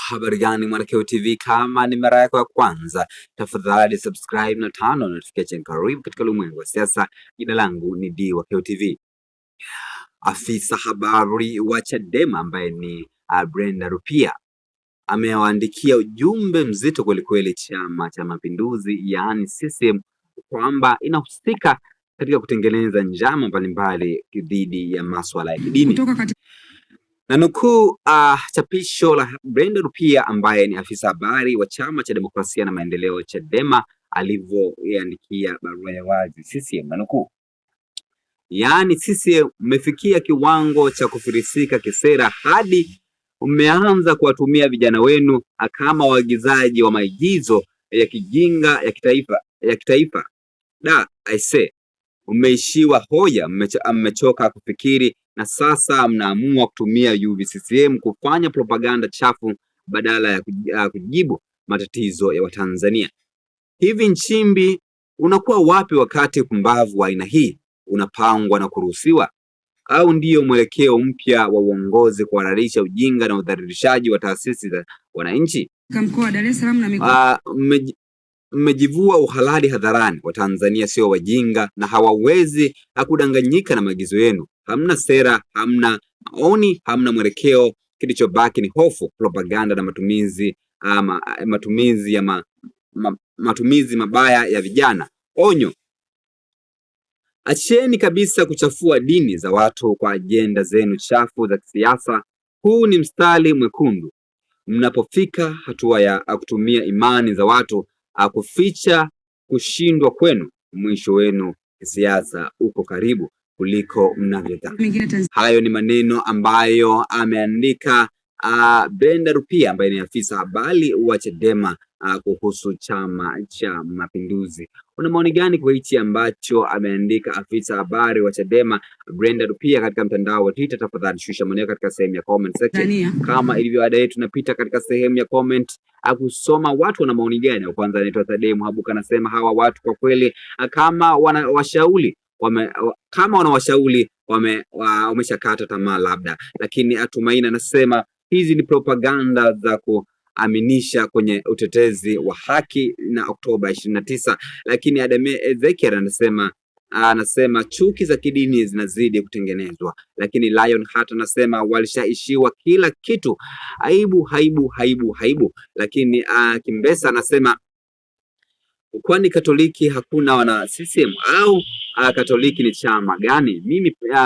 Habari gani Mwelekeo TV, kama ni mara yako ya kwanza, tafadhali subscribe na tano notification. Karibu katika ulimwengu wa siasa. Jina langu ni Mwelekeo TV. Afisa habari wa Chadema ambaye ni Brenda Rupia amewaandikia ujumbe mzito kwelikweli Chama cha Mapinduzi, yaani CCM, kwamba inahusika katika kutengeneza njama mbalimbali dhidi ya masuala ya kidini. Na nukuu chapisho la Brenda Rupia ambaye ni afisa habari wa Chama cha Demokrasia na Maendeleo Chadema alivyoiandikia barua ya wazi CCM, na nukuu: yaani CCM mmefikia kiwango cha kufirisika kisera hadi mmeanza kuwatumia vijana wenu kama waigizaji wa maigizo ya kijinga ya kitaifa. Aise, umeishiwa hoja, mmechoka kufikiri na sasa mnaamua kutumia UVCCM kufanya propaganda chafu badala ya kujibu matatizo ya Watanzania. Hivi Nchimbi, unakuwa wapi wakati pumbavu wa aina hii unapangwa na kuruhusiwa? Au ndiyo mwelekeo mpya wa uongozi kuhalalisha ujinga na udhalilishaji wa taasisi za wananchi? Mkoa wa Dar es Salaam na mikoa mmejivua uhalali hadharani. Watanzania sio wajinga na hawawezi kudanganyika na maagizo yenu. Hamna sera, hamna maoni, hamna mwelekeo. Kilichobaki ni hofu, propaganda na matumizi mabaya ya vijana. Onyo: acheni kabisa kuchafua dini za watu kwa ajenda zenu chafu za kisiasa. Huu ni mstari mwekundu. Mnapofika hatua ya kutumia imani za watu kuficha kushindwa kwenu, mwisho wenu kisiasa uko karibu kuliko mnavyodhani. Hayo ni maneno ambayo ameandika Brenda Rupia ambaye ni afisa habari wa Chadema kuhusu Chama cha Mapinduzi. Una maoni gani kwa hichi ambacho ameandika afisa habari wa Chadema Brenda Rupia katika mtandao wa Twitter? Tafadhali shusha maoni katika sehemu ya comment section. Kama ilivyo ada yetu, tunapita katika sehemu ya comment kusoma watu wana maoni gani. Kwanza anaitwa Tadei Mhabuka, anasema hawa watu kwa kweli kama wanawashauri wameshakata tamaa labda, lakini Atumaini anasema hizi ni propaganda za kuaminisha kwenye utetezi wa haki na Oktoba 29. Lakini Adame Ezekiel anasema chuki za kidini zinazidi kutengenezwa. Lakini Lion Heart anasema walishaishiwa kila kitu, aibu. Lakini Kimbesa anasema kwani Katoliki hakuna wana CCM au Katoliki ni chama gani?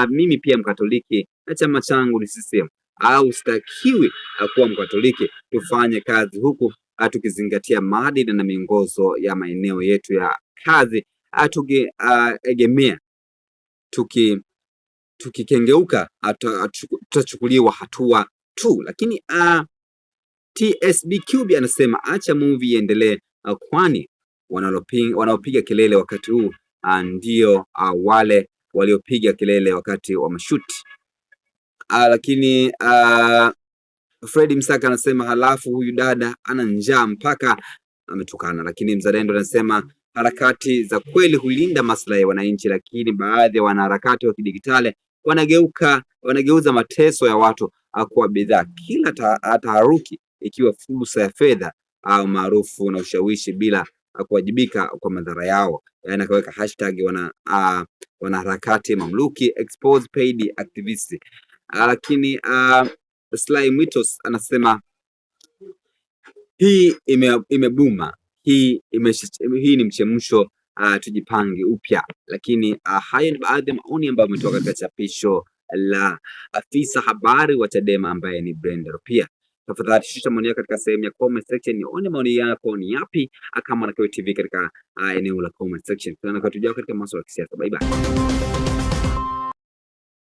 Mimi pia Mkatoliki na chama changu ni CCM, au sitakiwi kuwa Mkatoliki. Tufanye kazi huku tukizingatia maadili na miongozo ya maeneo yetu ya kazi, egemea. Tukikengeuka tutachukuliwa hatua tu. Lakini TSB Cube anasema acha movie iendelee, kwani wanaopiga kelele wakati huu ndio wale waliopiga kelele wakati wa mashuti. Lakini Fred Msaka anasema halafu huyu dada ana njaa mpaka ametukana. Lakini Mzalendo anasema harakati za kweli hulinda maslahi ya wananchi, lakini baadhi ya wanaharakati wa kidigitali wanageuza mateso ya watu kuwa bidhaa. Kila taharuki ikiwa fursa ya fedha au maarufu na ushawishi bila kuwajibika kwa madhara yao. Yaani akaweka hashtag wanaharakati mamluki expose paid activists. Lakini Sly Mitos anasema hii imebuma, hii ni mchemsho, tujipange upya. Lakini hayo ni baadhi ya maoni ambayo ametoka katika chapisho la afisa habari wa Chadema ambaye ni Brenda Rupia. Tafadhali shusha maoni yako katika sehemu ya comment section, nione maoni yako ni yapi kama Mwelekeo TV katika eneo la comment section. Tunatujao katika masuala ya kisiasa. Bye bye.